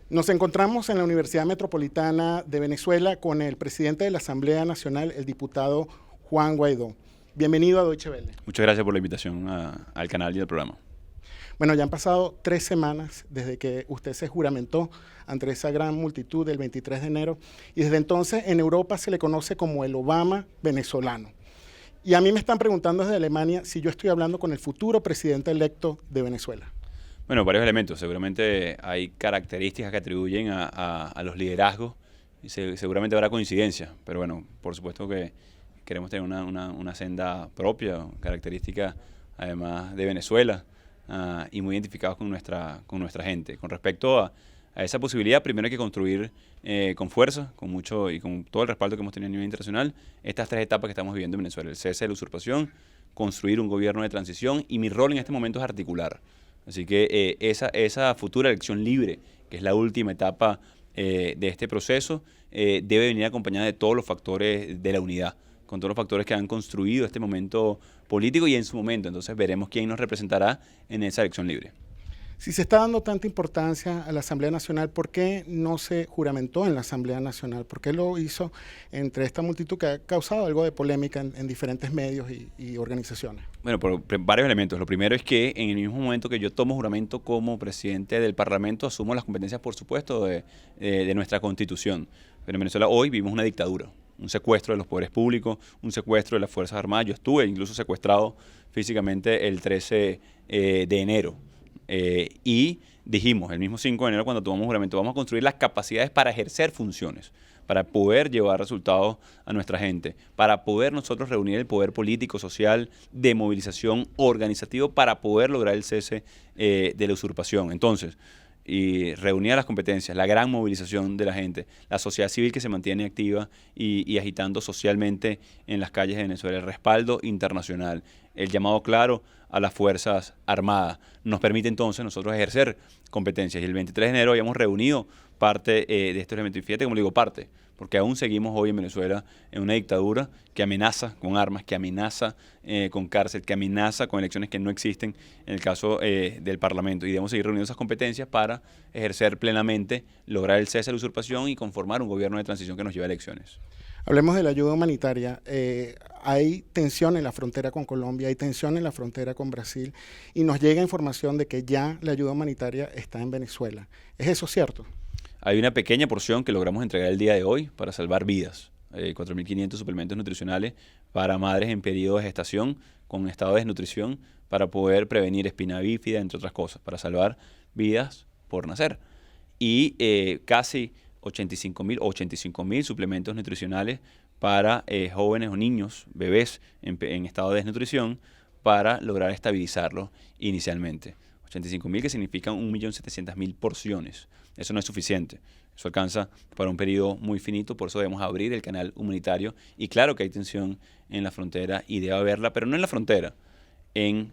Nos encontramos en la Universidad Metropolitana de Venezuela con el presidente de la Asamblea Nacional, el diputado Juan Guaidó. Bienvenido a Deutsche Welle. Muchas gracias por la invitación al canal y al programa. Bueno, ya han pasado 3 semanas desde que usted se juramentó ante esa gran multitud del 23 de enero y desde entonces en Europa se le conoce como el Obama venezolano. Y a mí me están preguntando desde Alemania si yo estoy hablando con el futuro presidente electo de Venezuela. Bueno, varios elementos. Seguramente hay características que atribuyen a los liderazgos y seguramente habrá coincidencia. Pero bueno, por supuesto que queremos tener una senda propia, característica además de Venezuela y muy identificados con nuestra gente. Con respecto a esa posibilidad, primero hay que construir con fuerza, con mucho y con todo el respaldo que hemos tenido a nivel internacional, estas 3 etapas que estamos viviendo en Venezuela: el cese de la usurpación, construir un gobierno de transición, y mi rol en este momento es articular. Así que esa futura elección libre, que es la última etapa de este proceso, debe venir acompañada de todos los factores de la unidad, con todos los factores que han construido este momento político y en su momento. Entonces veremos quién nos representará en esa elección libre. Si se está dando tanta importancia a la Asamblea Nacional, ¿por qué no se juramentó en la Asamblea Nacional? ¿Por qué lo hizo entre esta multitud que ha causado algo de polémica en diferentes medios y organizaciones? Bueno, por varios elementos. Lo primero es que en el mismo momento que yo tomo juramento como presidente del Parlamento, asumo las competencias, por supuesto, de nuestra Constitución. Pero en Venezuela hoy vivimos una dictadura, un secuestro de los poderes públicos, un secuestro de las Fuerzas Armadas. Yo estuve incluso secuestrado físicamente el 13 de enero. Y dijimos, el mismo 5 de enero cuando tomamos juramento, vamos a construir las capacidades para ejercer funciones, para poder llevar resultados a nuestra gente, para poder nosotros reunir el poder político, social, de movilización, organizativo, para poder lograr el cese de la usurpación. Entonces, y reunir las competencias, la gran movilización de la gente, la sociedad civil que se mantiene activa y agitando socialmente en las calles de Venezuela, el respaldo internacional, el llamado claro a las Fuerzas Armadas, nos permite entonces nosotros ejercer competencias. Y el 23 de enero habíamos reunido parte de estos elementos. Y fíjate cómo digo parte, porque aún seguimos hoy en Venezuela en una dictadura que amenaza con armas, que amenaza con cárcel, que amenaza con elecciones que no existen en el caso del Parlamento. Y debemos seguir reuniendo esas competencias para ejercer plenamente, lograr el cese de la usurpación y conformar un gobierno de transición que nos lleve a elecciones. Hablemos de la ayuda humanitaria. Hay tensión en la frontera con Colombia, hay tensión en la frontera con Brasil y nos llega información de que ya la ayuda humanitaria está en Venezuela. ¿Es eso cierto? Hay una pequeña porción que logramos entregar el día de hoy para salvar vidas. 4.500 suplementos nutricionales para madres en periodo de gestación con estado de desnutrición para poder prevenir espina bífida, entre otras cosas, para salvar vidas por nacer. Y casi 85.000 suplementos nutricionales para jóvenes o niños, bebés en estado de desnutrición, para lograr estabilizarlos inicialmente. 85.000 que significan 1.700.000 porciones. Eso no es suficiente. Eso alcanza para un periodo muy finito, por eso debemos abrir el canal humanitario. Y claro que hay tensión en la frontera y debe haberla, pero no en la frontera,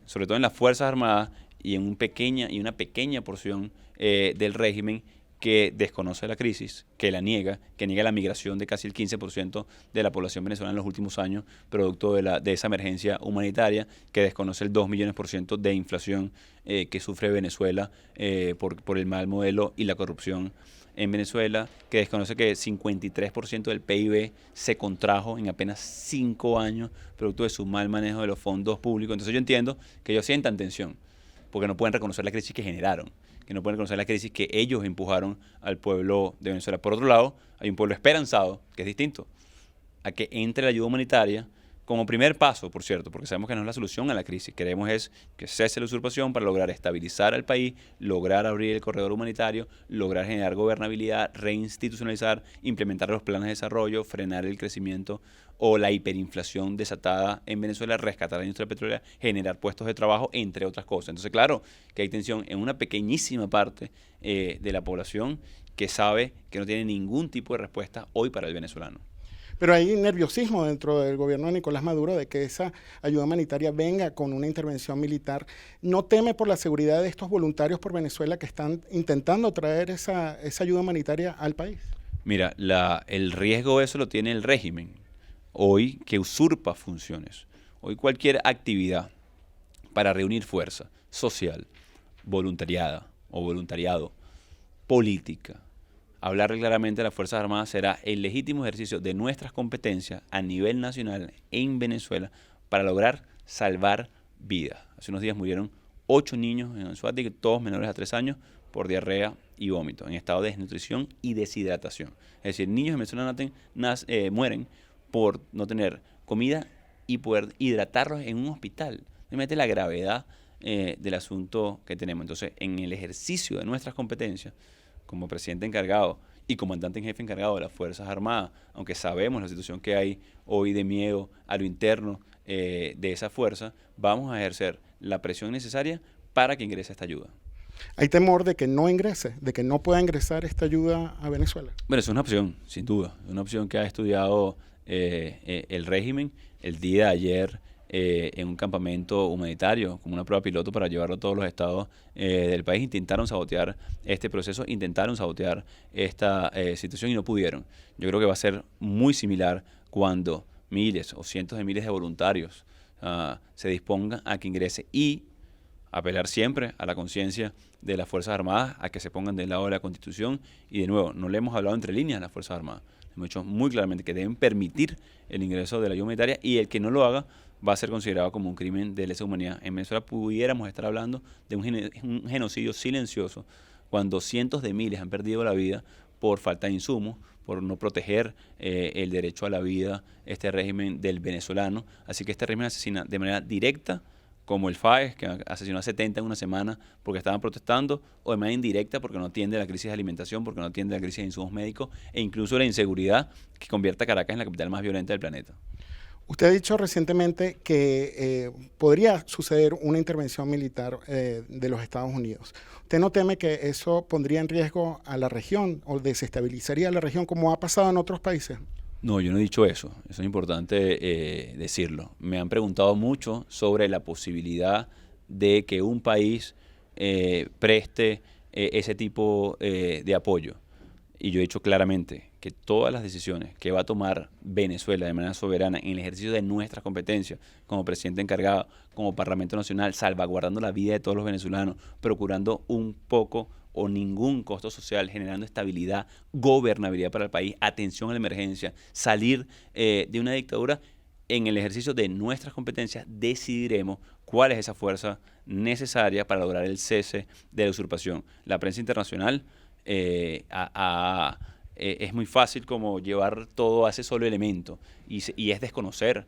sobre todo en las Fuerzas Armadas y en una pequeña porción del régimen que desconoce la crisis, que la niega, que niega la migración de casi el 15% de la población venezolana en los últimos años, producto de esa emergencia humanitaria, que desconoce el 2 millones % de inflación que sufre Venezuela por el mal modelo y la corrupción en Venezuela, que desconoce que 53% del PIB se contrajo en apenas 5 años, producto de su mal manejo de los fondos públicos. Entonces yo entiendo que ellos sientan tensión, porque no pueden reconocer la crisis que generaron, que no pueden reconocer la crisis que ellos empujaron al pueblo de Venezuela. Por otro lado, hay un pueblo esperanzado, que es distinto, a que entre la ayuda humanitaria como primer paso, por cierto, porque sabemos que no es la solución a la crisis. Queremos es que cese la usurpación para lograr estabilizar al país, lograr abrir el corredor humanitario, lograr generar gobernabilidad, reinstitucionalizar, implementar los planes de desarrollo, frenar el crecimiento o la hiperinflación desatada en Venezuela, rescatar la industria petrolera, generar puestos de trabajo, entre otras cosas. Entonces, claro que hay tensión en una pequeñísima parte de la población que sabe que no tiene ningún tipo de respuesta hoy para el venezolano. Pero hay nerviosismo dentro del gobierno de Nicolás Maduro de que esa ayuda humanitaria venga con una intervención militar. ¿No teme por la seguridad de estos voluntarios por Venezuela que están intentando traer esa ayuda humanitaria al país? Mira, el riesgo de eso lo tiene el régimen, hoy que usurpa funciones. Hoy cualquier actividad para reunir fuerza social, voluntariado, política. Hablar claramente de las Fuerzas Armadas será el legítimo ejercicio de nuestras competencias a nivel nacional en Venezuela para lograr salvar vidas. Hace unos días murieron 8 niños en Anzoátegui, todos menores a 3 años, por diarrea y vómito, en estado de desnutrición y deshidratación. Es decir, niños en Venezuela mueren por no tener comida y poder hidratarlos en un hospital. Realmente la gravedad del asunto que tenemos. Entonces, en el ejercicio de nuestras competencias, como presidente encargado y comandante en jefe encargado de las Fuerzas Armadas, aunque sabemos la situación que hay hoy de miedo a lo interno de esa fuerza, vamos a ejercer la presión necesaria para que ingrese esta ayuda. ¿Hay temor de que no ingrese, de que no pueda ingresar esta ayuda a Venezuela? Bueno, es una opción, sin duda. Es una opción que ha estudiado el régimen. El día de ayer, en un campamento humanitario, como una prueba piloto para llevarlo a todos los estados del país, intentaron sabotear este proceso, intentaron sabotear esta situación y no pudieron. Yo creo que va a ser muy similar cuando miles o cientos de miles de voluntarios se dispongan a que ingrese, y apelar siempre a la conciencia de las Fuerzas Armadas, a que se pongan del lado de la Constitución. Y de nuevo, no le hemos hablado entre líneas a las Fuerzas Armadas. Hemos dicho muy claramente que deben permitir el ingreso de la ayuda humanitaria, y el que no lo haga va a ser considerado como un crimen de lesa humanidad. En Venezuela pudiéramos estar hablando de un genocidio silencioso, cuando cientos de miles han perdido la vida por falta de insumos, por no proteger el derecho a la vida, este régimen del venezolano. Así que este régimen asesina de manera directa, como el FAES, que asesinó a 70 en una semana porque estaban protestando, o de manera indirecta porque no atiende la crisis de alimentación, porque no atiende la crisis de insumos médicos, e incluso la inseguridad que convierte a Caracas en la capital más violenta del planeta. Usted ha dicho recientemente que podría suceder una intervención militar de los Estados Unidos. ¿Usted no teme que eso pondría en riesgo a la región o desestabilizaría la región como ha pasado en otros países? No, yo no he dicho eso. Eso es importante decirlo. Me han preguntado mucho sobre la posibilidad de que un país preste ese tipo de apoyo. Y yo he dicho claramente que todas las decisiones que va a tomar Venezuela de manera soberana en el ejercicio de nuestras competencias, como presidente encargado, como Parlamento Nacional, salvaguardando la vida de todos los venezolanos, procurando un poco o ningún costo social, generando estabilidad, gobernabilidad para el país, atención a la emergencia, salir de una dictadura, en el ejercicio de nuestras competencias decidiremos cuál es esa fuerza necesaria para lograr el cese de la usurpación. La prensa internacional es muy fácil como llevar todo a ese solo elemento, y es desconocer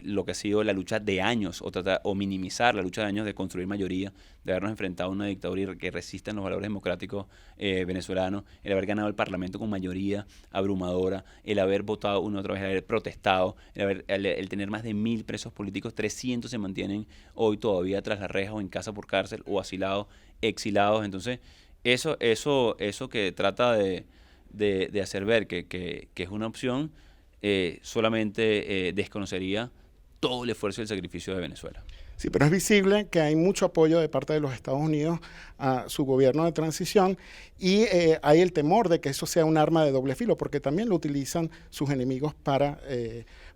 lo que ha sido la lucha de años, o minimizar la lucha de años de construir mayoría, de habernos enfrentado a una dictadura que resista en los valores democráticos venezolanos, el haber ganado el Parlamento con mayoría abrumadora, el haber votado una y otra vez, el haber protestado, el tener más de 1000 presos políticos, 300 se mantienen hoy todavía tras las rejas o en casa por cárcel, o asilados, exilados. Entonces, eso que trata de hacer ver que es una opción, solamente desconocería todo el esfuerzo y el sacrificio de Venezuela. Sí, pero es visible que hay mucho apoyo de parte de los Estados Unidos a su gobierno de transición, y hay el temor de que eso sea un arma de doble filo, porque también lo utilizan sus enemigos para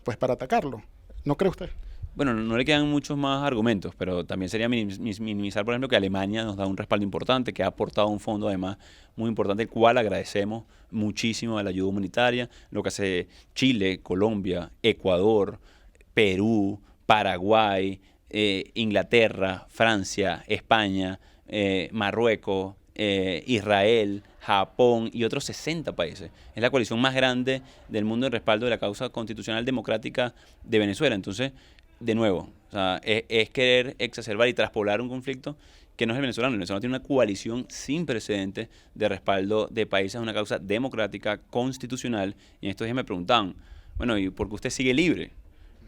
atacarlo. ¿No cree usted? Bueno, no le quedan muchos más argumentos, pero también sería minimizar, por ejemplo, que Alemania nos da un respaldo importante, que ha aportado un fondo además muy importante, el cual agradecemos muchísimo a la ayuda humanitaria, lo que hace Chile, Colombia, Ecuador, Perú, Paraguay, Inglaterra, Francia, España, Marruecos, Israel, Japón y otros 60 países. Es la coalición más grande del mundo en respaldo de la causa constitucional democrática de Venezuela. Entonces, de nuevo, o sea, es querer exacerbar y traspolar un conflicto que no es el venezolano. El venezolano tiene una coalición sin precedentes de respaldo de países a una causa democrática, constitucional. Y en estos días me preguntaban, bueno, ¿y por qué usted sigue libre?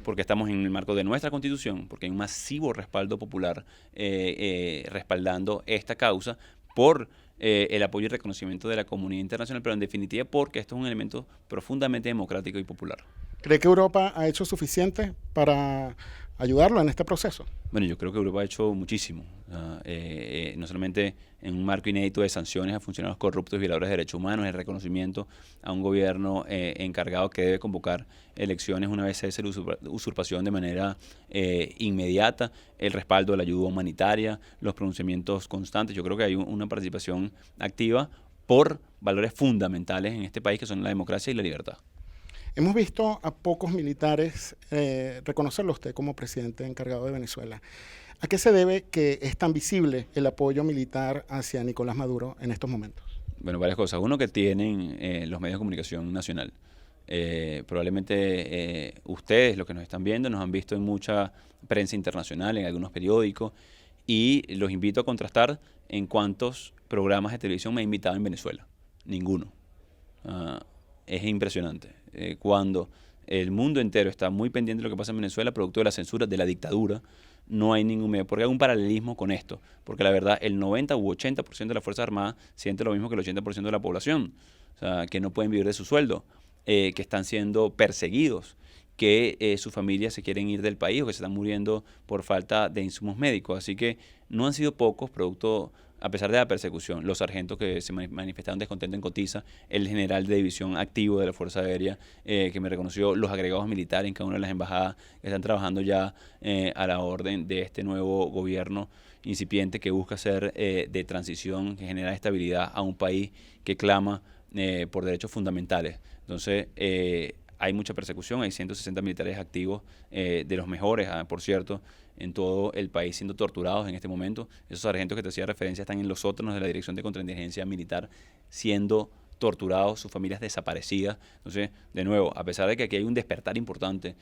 Porque estamos en el marco de nuestra Constitución, porque hay un masivo respaldo popular respaldando esta causa, por el apoyo y reconocimiento de la comunidad internacional, pero en definitiva porque esto es un elemento profundamente democrático y popular. ¿Cree que Europa ha hecho suficiente para ayudarlo en este proceso? Bueno, yo creo que Europa ha hecho muchísimo. No solamente en un marco inédito de sanciones a funcionarios corruptos y violadores de derechos humanos, el reconocimiento a un gobierno encargado que debe convocar elecciones una vez cese la usurpación de manera inmediata, el respaldo de la ayuda humanitaria, los pronunciamientos constantes. Yo creo que hay una participación activa por valores fundamentales en este país que son la democracia y la libertad. Hemos visto a pocos militares reconocerlo a usted como presidente encargado de Venezuela. ¿A qué se debe que es tan visible el apoyo militar hacia Nicolás Maduro en estos momentos? Bueno, varias cosas. Uno, que tienen los medios de comunicación nacional. Probablemente ustedes, los que nos están viendo, nos han visto en mucha prensa internacional, en algunos periódicos, y los invito a contrastar en cuántos programas de televisión me han invitado en Venezuela. Ninguno. Es impresionante. Cuando el mundo entero está muy pendiente de lo que pasa en Venezuela, producto de la censura, de la dictadura, no hay ningún medio. Porque hay un paralelismo con esto. Porque la verdad, el 90 u 80% de las Fuerzas Armadas siente lo mismo que el 80% de la población. O sea, que no pueden vivir de su sueldo, que están siendo perseguidos, que sus familias se quieren ir del país o que se están muriendo por falta de insumos médicos. Así que no han sido pocos, producto, a pesar de la persecución, los sargentos que se manifestaron descontentos en Cotiza, el general de división activo de la Fuerza Aérea que me reconoció, los agregados militares en cada una de las embajadas que están trabajando ya a la orden de este nuevo gobierno incipiente que busca ser de transición, que genera estabilidad a un país que clama por derechos fundamentales. Entonces, hay mucha persecución, hay 160 militares activos, de los mejores, por cierto, en todo el país siendo torturados en este momento. Esos sargentos que te hacía referencia están en los sótanos de la Dirección de Contrainteligencia Militar siendo torturados, sus familias desaparecidas. Entonces, de nuevo, a pesar de que aquí hay un despertar importante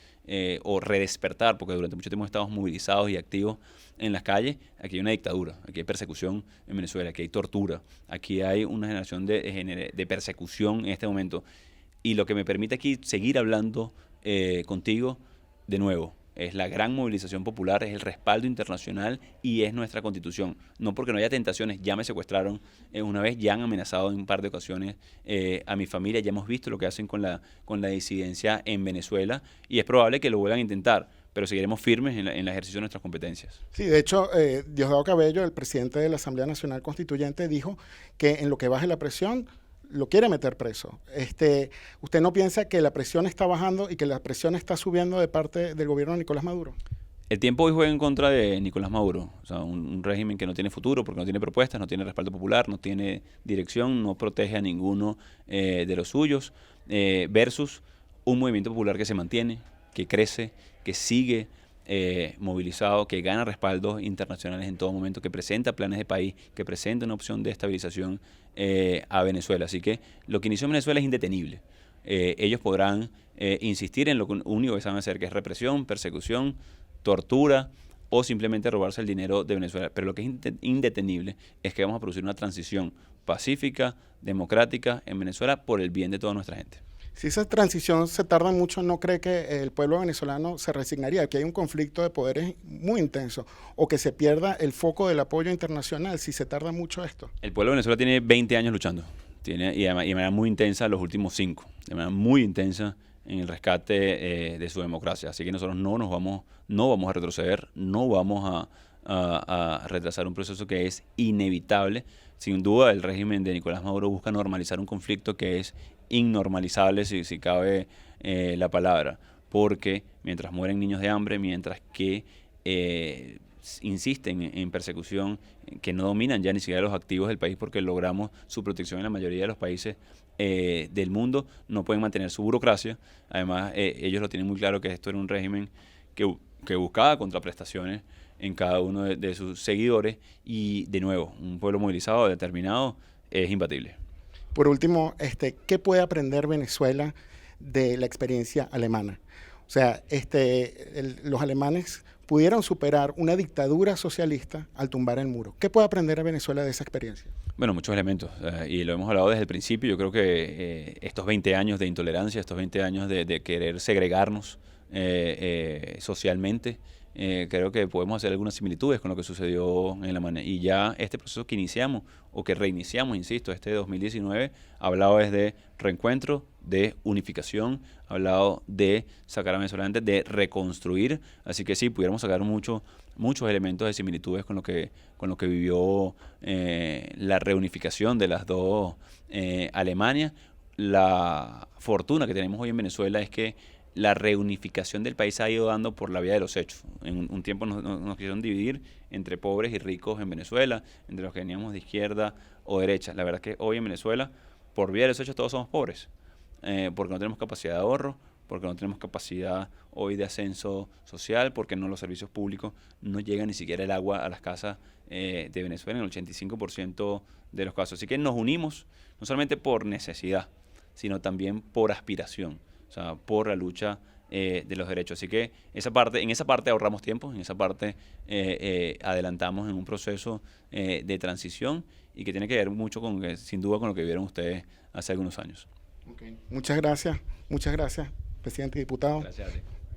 o redespertar, porque durante mucho tiempo estamos movilizados y activos en las calles, aquí hay una dictadura, aquí hay persecución en Venezuela, aquí hay tortura, aquí hay una generación de persecución en este momento. Y lo que me permite aquí seguir hablando contigo, de nuevo, es la gran movilización popular, es el respaldo internacional y es nuestra Constitución. No porque no haya tentaciones, ya me secuestraron una vez, ya han amenazado en un par de ocasiones a mi familia, ya hemos visto lo que hacen con la disidencia en Venezuela y es probable que lo vuelvan a intentar, pero seguiremos firmes en el ejercicio de nuestras competencias. Sí, de hecho, Diosdado Cabello, el presidente de la Asamblea Nacional Constituyente, dijo que en lo que baje la presión, lo quiere meter preso. ¿Usted no piensa que la presión está bajando y que la presión está subiendo de parte del gobierno de Nicolás Maduro? El tiempo hoy juega en contra de Nicolás Maduro, o sea, un régimen que no tiene futuro porque no tiene propuestas, no tiene respaldo popular, no tiene dirección, no protege a ninguno de los suyos, versus un movimiento popular que se mantiene, que crece, que sigue movilizado, que gana respaldos internacionales en todo momento, que presenta planes de país, que presenta una opción de estabilización a Venezuela. Así que lo que inició en Venezuela es indetenible. Ellos podrán insistir en lo único que saben hacer, que es represión, persecución, tortura o simplemente robarse el dinero de Venezuela. Pero lo que es indetenible es que vamos a producir una transición pacífica, democrática en Venezuela por el bien de toda nuestra gente. Si esa transición se tarda mucho, ¿no cree que el pueblo venezolano se resignaría? Que hay un conflicto de poderes muy intenso o que se pierda el foco del apoyo internacional si se tarda mucho esto. El pueblo de Venezuela tiene 20 años luchando y de manera muy intensa los últimos 5, de manera muy intensa en el rescate de su democracia. Así que nosotros no vamos a retroceder, no vamos a retrasar un proceso que es inevitable. Sin duda, el régimen de Nicolás Maduro busca normalizar un conflicto que es innormalizable, si cabe la palabra, porque mientras mueren niños de hambre, mientras que insisten en persecución, que no dominan ya ni siquiera los activos del país porque logramos su protección en la mayoría de los países del mundo, no pueden mantener su burocracia. Además, ellos lo tienen muy claro que esto era un régimen que buscaba contraprestaciones en cada uno de sus seguidores y, de nuevo, un pueblo movilizado, determinado, es imbatible. Por último, ¿qué puede aprender Venezuela de la experiencia alemana? O sea, los alemanes pudieron superar una dictadura socialista al tumbar el muro. ¿Qué puede aprender a Venezuela de esa experiencia? Bueno, muchos elementos, y lo hemos hablado desde el principio. Yo creo que estos 20 años de intolerancia, estos 20 años de querer segregarnos socialmente, creo que podemos hacer algunas similitudes con lo que sucedió en Alemania. Y ya este proceso que iniciamos, o que reiniciamos, insisto, este 2019, ha hablado desde reencuentro, de unificación, ha hablado de sacar a Venezuela adelante, de reconstruir. Así que sí, pudiéramos sacar mucho muchos elementos de similitudes con lo que vivió la reunificación de las dos Alemanias. La fortuna que tenemos hoy en Venezuela es que la reunificación del país ha ido dando por la vía de los hechos. En un tiempo nos quisieron dividir entre pobres y ricos en Venezuela, entre los que veníamos de izquierda o derecha. La verdad es que hoy en Venezuela, por vía de los hechos, todos somos pobres, porque no tenemos capacidad de ahorro, porque no tenemos capacidad hoy de ascenso social, porque los servicios públicos no llegan ni siquiera el agua a las casas de Venezuela en el 85% de los casos. Así que nos unimos no solamente por necesidad, sino también por aspiración, o sea, por la lucha de los derechos. Así que en esa parte ahorramos tiempo, en esa parte adelantamos en un proceso de transición y que tiene que ver mucho sin duda con lo que vieron ustedes hace algunos años. Okay. Muchas gracias, presidente y diputado. Gracias a ti.